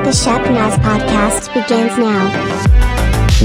The Shepnaz Podcast begins now.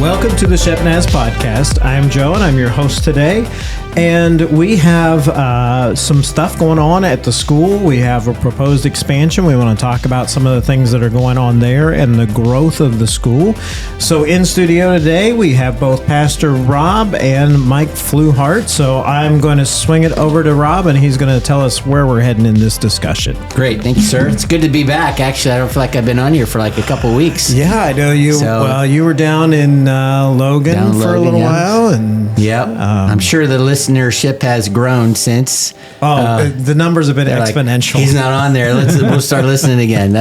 Welcome to the Shepnaz Podcast. I'm Joe, and I'm your host today. And we have some stuff going on at the school. We have a proposed expansion. We want to talk about some of the things that are going on there and the growth of the school. So in studio today, we have both Pastor Rob and Mike Fluhart. So I'm going to swing it over to Rob, and he's going to tell us where we're heading in this discussion. Great. Thank you, sir. It's good to be back. Actually, I don't feel like I've been on here for like a couple weeks. Yeah, I know you. Well, you were down in Logan for a little while. And I'm sure the listenership has grown since. The numbers have been exponential. Like, he's not on there. We'll start listening again.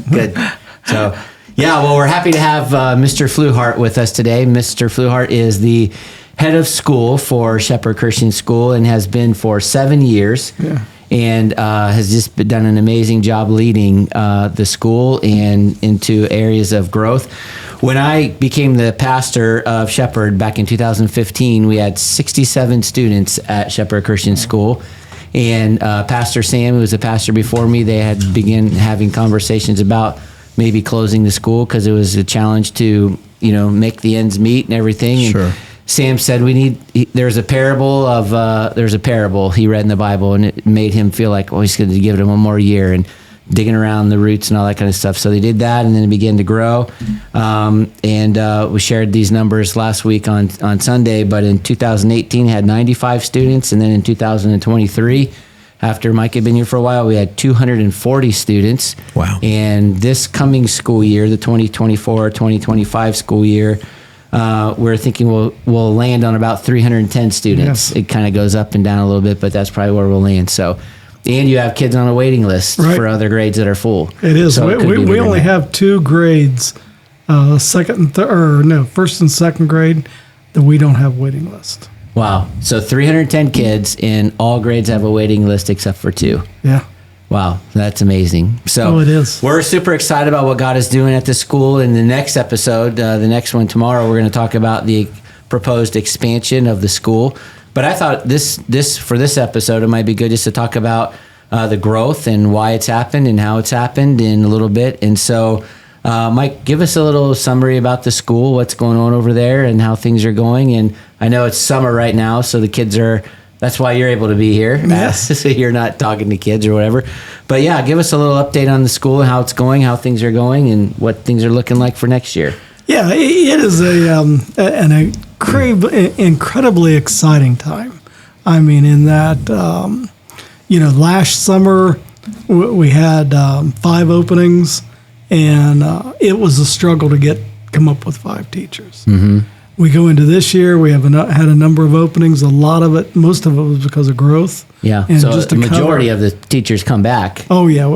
Good. So, well, we're happy to have Mr. Fluhart with us today. Mr. Fluhart is the head of school for Shepherd Christian School and has been for 7 years. Yeah. And has just done an amazing job leading the school and into areas of growth. When I became the pastor of Shepherd back in 2015, we had 67 students at Shepherd Christian School. And Pastor Sam, who was the pastor before me, they had begun having conversations about maybe closing the school because it was a challenge to, make the ends meet and everything. Sure. And Sam said there's a parable he read in the Bible, and it made him feel like, he's going to give it one more year and digging around the roots and all that kind of stuff. So they did that, and then it began to grow. And we shared these numbers last week on Sunday, but in 2018 had 95 students, and then in 2023, after Mike had been here for a while, we had 240 students. Wow. And this coming school year, the 2024-2025 school year, we're thinking we'll land on about 310 students. Yes. It kind of goes up and down a little bit, but that's probably where we'll land. So, and you have kids on a waiting list for other grades that are full. It is. So we only have 2 grades, first and second grade, that we don't have waiting list. Wow. So 310 kids, and all grades have a waiting list except for 2. Yeah. Wow, that's amazing. So it is. We're super excited about what God is doing at the school. In the next episode, the next one tomorrow, we're going to talk about the proposed expansion of the school. But I thought for this episode, it might be good just to talk about the growth and why it's happened and how it's happened in a little bit. And so, Mike, give us a little summary about the school, what's going on over there, and how things are going. And I know it's summer right now, so the kids are. That's why you're able to be here. Yes. So you're not talking to kids or whatever. But give us a little update on the school and how it's going, how things are going, and what things are looking like for next year. Yeah, it is an incredibly exciting time. I mean, in that, last summer we had 5 openings, and it was a struggle to come up with 5 teachers. Mm-hmm. We go into this year, we have had a number of openings. Most of it was because of growth. Yeah, and so the majority of the teachers come back. Oh, yeah.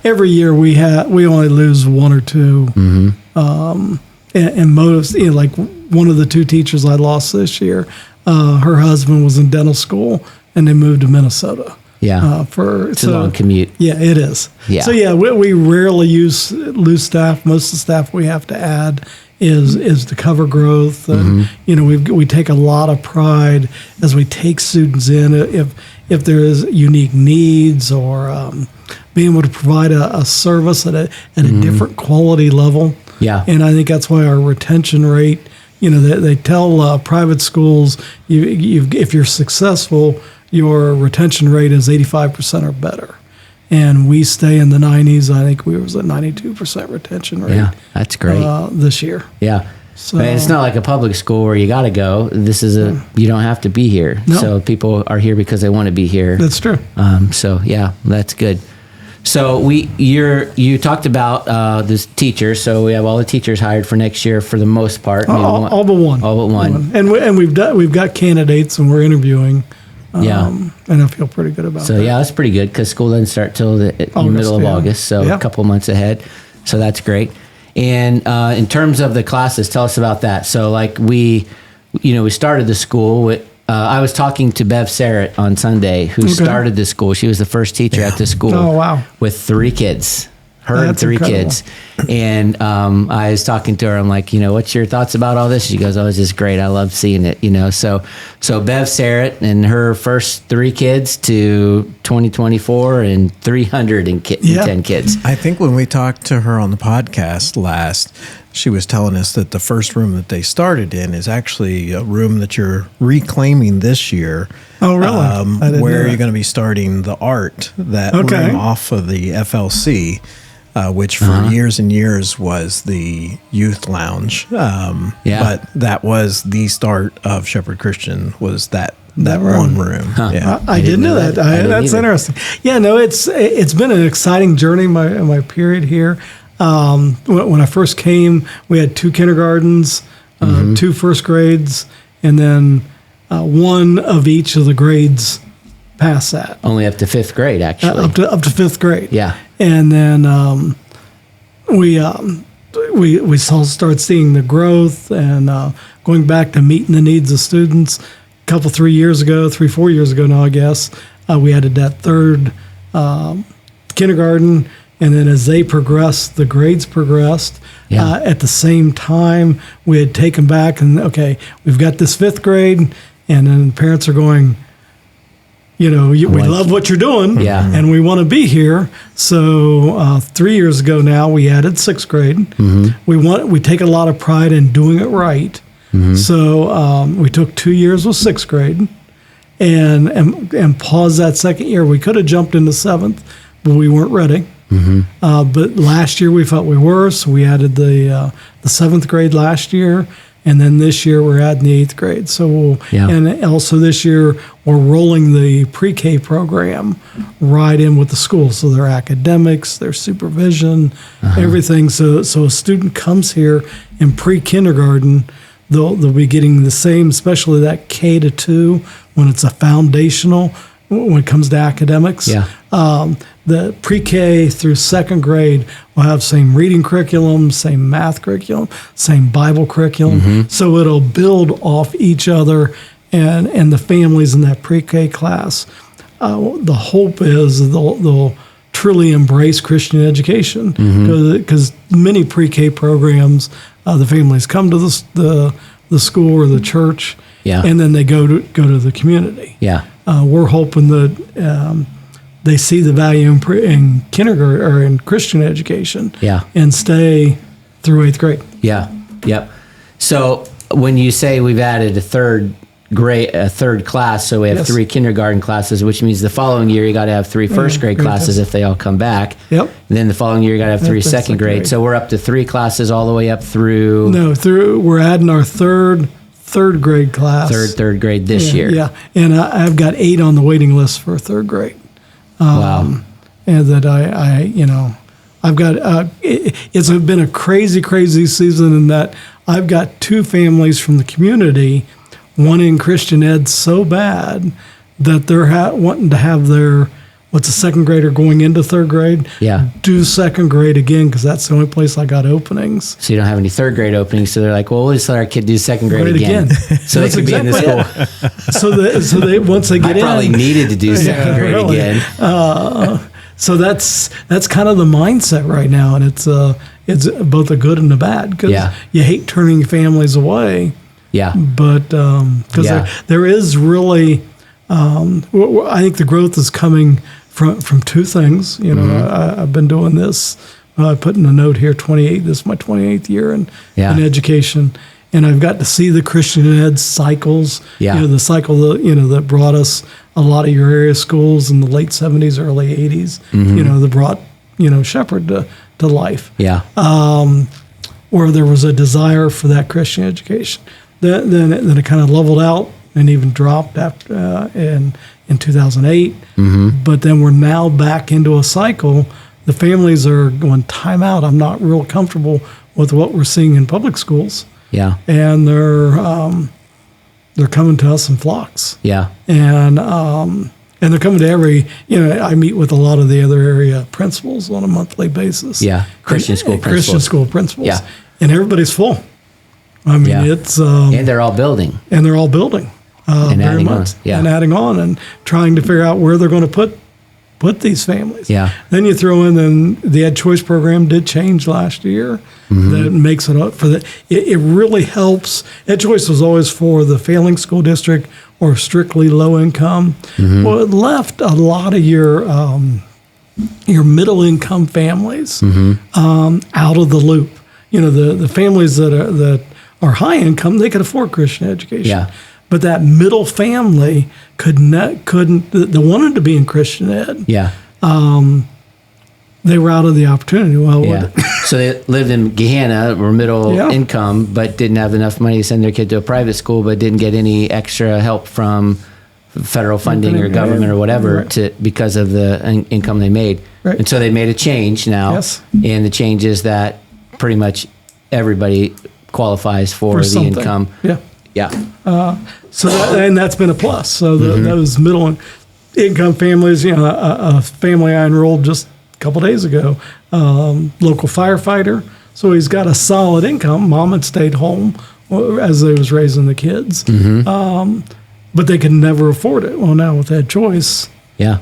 Every year we only lose 1 or 2. Mm-hmm. And motives, like one of the 2 teachers I lost this year, her husband was in dental school, and they moved to Minnesota. Yeah, it's a long commute. Yeah, it is. Yeah. So, we rarely lose staff. Most of the staff we have to add is to cover growth. And, we take a lot of pride as we take students in. If there is unique needs or being able to provide a service at a different quality level. Yeah. And I think that's why our retention rate, they tell private schools, if you're successful, your retention rate is 85% or better. And we stay in the 90s. I think we was at 92% retention rate. Yeah, that's great. This year. Yeah. So it's not like a public school where you got to go. This is you don't have to be here. No. So people are here because they want to be here. That's true. That's good. So you talked about this teacher. So we have all the teachers hired for next year for the most part. All but one. All but one. And we've got candidates, and we're interviewing. And I feel pretty good about that. So that's pretty good because school doesn't start till the middle of August, so a couple months ahead. So that's great. And in terms of the classes, tell us about that. So we started the school with. I was talking to Bev Sarrett on Sunday, who started the school. She was the first teacher at the school. Oh, wow. With 3 kids. Her and 3 incredible. kids. And I was talking to her. I'm like, what's your thoughts about all this? She goes, oh, it's just great. I love seeing it. So Bev Sarrett and her first 3 kids to 2024 and 310 kids. I think when we talked to her on the podcast last, she was telling us that the first room that they started in is actually a room that you're reclaiming this year. Oh, really? Where you're going to be starting the art, that room off of the FLC. Which for years and years was the youth lounge. But that was the start of Shepherd Christian, was that one room. Huh. Yeah. I didn't know that. That's interesting. Yeah, no, it's been an exciting journey, my period here. When I first came, we had 2 kindergartens, 2 first grades, and then one of each of the grades past that. Only up to 5th grade, actually. Up to 5th grade. Yeah. And then we started seeing the growth and going back to meeting the needs of students. A 4 years ago now, I guess, we added that 3rd kindergarten. And then as they progressed, the grades progressed. Yeah. At the same time, we had taken back and, okay, we've got this 5th grade. And then parents are going, we love what you're doing, and we want to be here. So 3 years ago now, we added 6th grade. Mm-hmm. We take a lot of pride in doing it right. Mm-hmm. So we took 2 years with 6th grade, and paused that 2nd year. We could have jumped into 7th, but we weren't ready. Mm-hmm. But last year we felt we were, so we added the 7th grade last year. And then this year we're adding the 8th grade. So and also this year we're rolling the pre-K program right in with the school. So their academics, their supervision, everything. So a student comes here in pre-kindergarten, they'll be getting the same, especially that K to 2 when it's a foundational. When it comes to academics, the pre-K through 2nd grade will have same reading curriculum, same math curriculum, same Bible curriculum. Mm-hmm. So it'll build off each other and the families in that pre-K class. The hope is they'll truly embrace Christian education because many pre-K programs, the families come to the school or the church, and then they go to the community. Yeah. We're hoping that they see the value in kindergarten or in Christian education, and stay through 8th grade. Yeah, yep. So when you say we've added a 3rd class, so we have 3 kindergarten classes, which means the following year you got to have 3 first grade classes if they all come back. Yep. And then the following year you got to have 3 second grade. So we're up to 3 classes all the way up through. No, we're adding our third grade class. Third grade this year. Yeah, and I've got 8 on the waiting list for 3rd grade. Wow. And that I've got, it's been a crazy season in that I've got 2 families from the community wanting Christian ed so bad that they're wanting to have their, what's a 2nd grader going into 3rd grade? Do 2nd grade again because that's the only place I got openings. So you don't have any 3rd grade openings, so they're like, well, we'll just let our kid do 2nd grade again. So they can be in the school. So they once they get I probably needed to do 2nd grade again. So that's kind of the mindset right now, and it's both a good and a bad because you hate turning families away. Yeah. But because there is really, I think the growth is coming from 2 things. I've been doing this. I put in a note here, 28. This is my 28th year in education, and I've got to see the Christian ed cycles. The cycle that brought us a lot of your area schools in the late 70s, early 80s. That brought Shepherd to life. Where there was a desire for that Christian education. Then it kind of leveled out and even dropped after in 2008. But then we're now back into a cycle. The families are going, time out. I'm not real comfortable with what we're seeing in public schools. And they're coming to us in flocks. And they're coming to every. I meet with a lot of the other area principals on a monthly basis. Christian school principals. And everybody's full. I mean, it's and they're all building. And adding on and trying to figure out where they're going to put put these families. Yeah. Then you throw in, then the Ed Choice program did change last year. That makes it up for that. It really helps. Ed Choice was always for the failing school district or strictly low income. Well, it left a lot of your middle income families out of the loop. You know, the families that are high income, they could afford Christian education. Yeah. But that middle family couldn't. They wanted to be in Christian ed. Yeah. They were out of the opportunity. Well, Yeah. So they lived in Gehenna, were middle Yeah. income, but didn't have enough money to send their kid to a private school, but didn't get any extra help from federal funding or government or whatever Right. because of the income they made. Right. And so they made a change now. Yes. And the change is that pretty much everybody qualifies for the something. income. Yeah. Yeah. So that's been a plus. So those middle income families, you know, a family I enrolled just a couple days ago, local firefighter. So he's got a solid income. Mom had stayed home as they was raising the kids, but they could never afford it. Well, now with that choice, Yeah.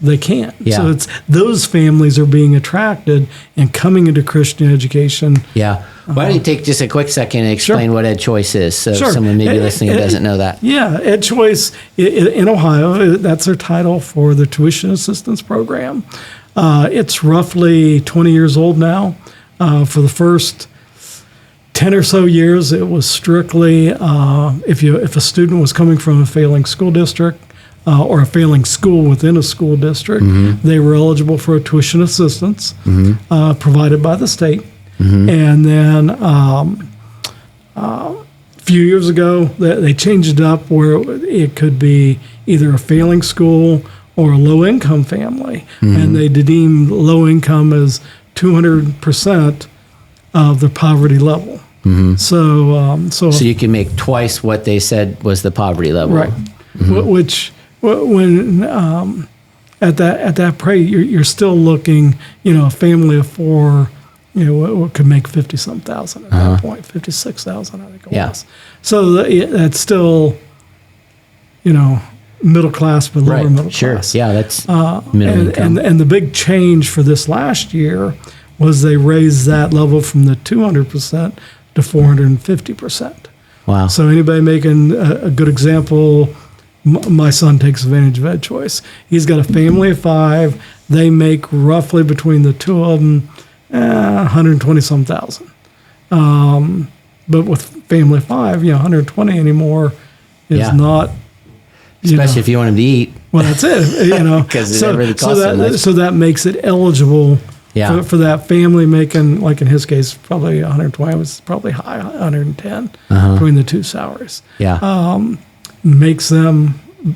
they can't. Yeah. So it's those families are being attracted and coming into Christian education. Yeah. Why don't you take just a quick second and explain Sure. what Ed Choice is, so Sure. someone maybe listening who doesn't know that. Yeah, Ed Choice in Ohio, that's their title for the tuition assistance program. It's roughly 20 years old now. For the first 10 or so years, it was strictly if a student was coming from a failing school district or a failing school within a school district, they were eligible for a tuition assistance provided by the state. And then a few years ago, they changed it up where it could be either a failing school or a low-income family. And they deemed low-income as 200% of the poverty level. So So you can make twice what they said was the poverty level. right, which when at that rate, you're still looking, you know, a family of four, you know, it could make 50-some thousand at that point, 56,000, I think it Yeah. was. So that's still, you know, middle class, but lower Right. middle Sure. class. Yeah, that's middle income. And the big change for this last year was they raised that level from the 200% to 450%. Wow. So anybody making a good example, my son takes advantage of Ed Choice. He's got a family of five. They make roughly between the two of them 120-some thousand. But with family of five, you know, 120 anymore is Yeah. not. Especially if you want them to eat. Well, that's it. You know, 'Cause it really costs so much. so that makes it eligible Yeah. for that family making, like in his case, probably 120 was probably high, 110 between the two salaries. Yeah. Makes them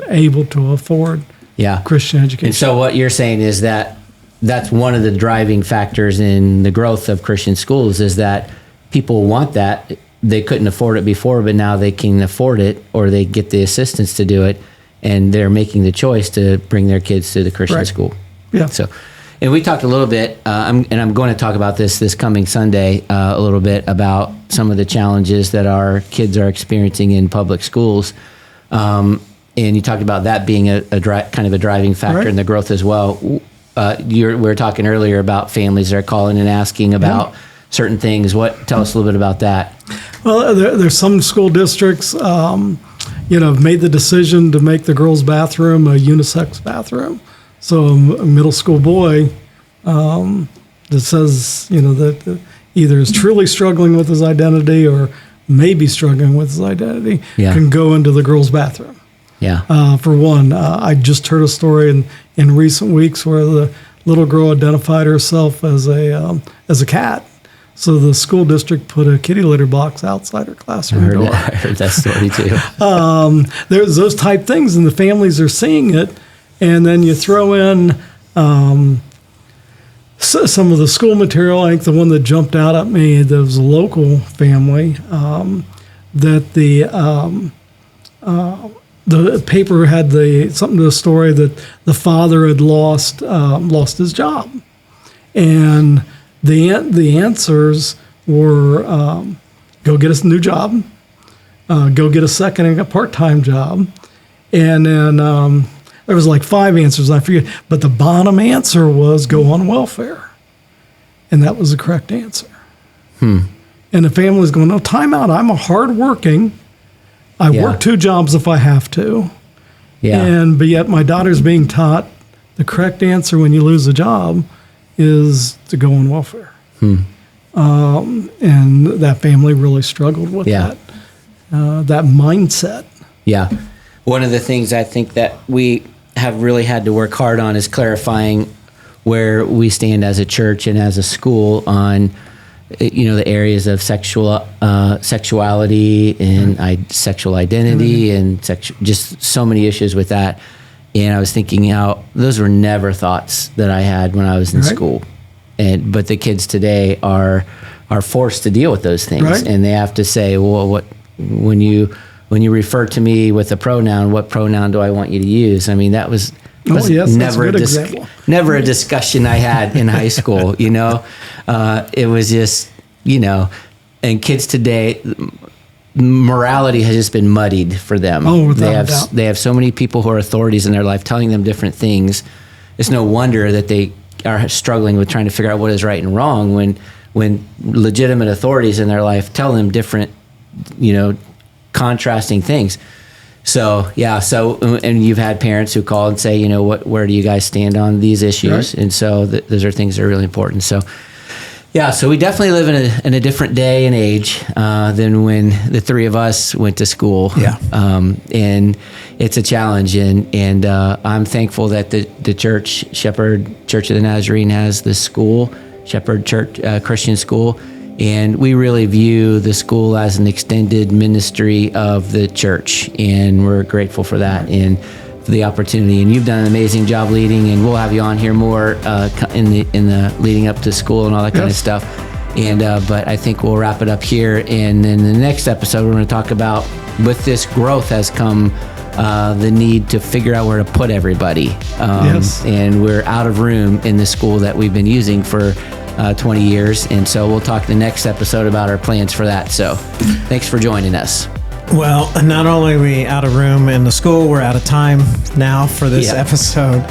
able to afford Yeah. Christian education. And so what you're saying is that that's one of the driving factors in the growth of Christian schools is that people want that. They couldn't afford it before, but now they can afford it, or they get the assistance to do it, and they're making the choice to bring their kids to the Christian Right. school. Yeah. So, and we talked a little bit, I'm going to talk about this coming Sunday a little bit about some of the challenges that our kids are experiencing in public schools. And you talked about that being kind of a driving factor Right. in the growth as well. We were talking earlier about families that are calling and asking about certain things. Tell us a little bit about that. Well, there's some school districts, you know, have made the decision to make the girls' bathroom a unisex bathroom. So a middle school boy that says, you know, that either is truly struggling with his identity or maybe struggling with his identity can go into the girls' bathroom. Yeah. For one, I just heard a story in recent weeks where the little girl identified herself as a cat. So the school district put a kitty litter box outside her classroom door. I heard that story too. There's those type things, and the families are seeing it. And then you throw in some of the school material. I think the one that jumped out at me, there was a local family that the paper had something to the story that the father had lost his job, and the answers were go get us a new job, go get a second and a part-time job, and then there was like 5 answers, I forget. But the bottom answer was go on welfare. And that was the correct answer. And the family was going, no, time out. I'm a hardworking. I work 2 jobs if I have to. But yet my daughter's being taught the correct answer when you lose a job is to go on welfare. And that family really struggled with that mindset. Yeah. One of the things I think that we have really had to work hard on is clarifying where we stand as a church and as a school on, the areas of sexuality and sexual identity and just so many issues with that. And I was thinking how those were never thoughts that I had when I was in school. But the kids today are forced to deal with those things, and they have to say, well, when you refer to me with a pronoun, what pronoun do I want you to use? I mean, that was never a discussion I had in high school. It was just and kids today, morality has just been muddied for them. They have so many people who are authorities in their life telling them different things. It's no wonder that they are struggling with trying to figure out what is right and wrong when legitimate authorities in their life tell them different, contrasting things. So and you've had parents who call and say, where do you guys stand on these issues? And so those are things that are really important. So we definitely live in a different day and age than when the 3 of us went to school. And it's a challenge. And I'm thankful that the church, Shepherd Church of the Nazarene, has this school, Shepherd Church Christian School. And we really view the school as an extended ministry of the church. And we're grateful for that and for the opportunity. And you've done an amazing job leading, and we'll have you on here more in the leading up to school and all that kind of stuff. And but I think we'll wrap it up here. And in the next episode, we're going to talk about, with this growth has come the need to figure out where to put everybody. And we're out of room in the school that we've been using for 20 years. And so we'll talk the next episode about our plans for that. So thanks for joining us. Well, not only are we out of room in the school, we're out of time now for this episode.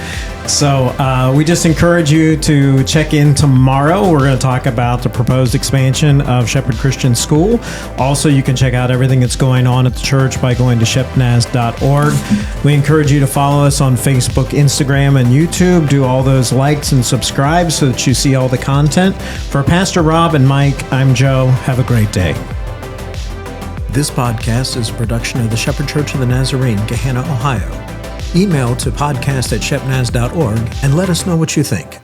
So we just encourage you to check in tomorrow. We're going to talk about the proposed expansion of Shepherd Christian School. Also, you can check out everything that's going on at the church by going to shepnaz.org. We encourage you to follow us on Facebook, Instagram, and YouTube. Do all those likes and subscribe so that you see all the content. For Pastor Rob and Mike, I'm Joe. Have a great day. This podcast is a production of the Shepherd Church of the Nazarene, Gahanna, Ohio. Email to podcast@shepnaz.org and let us know what you think.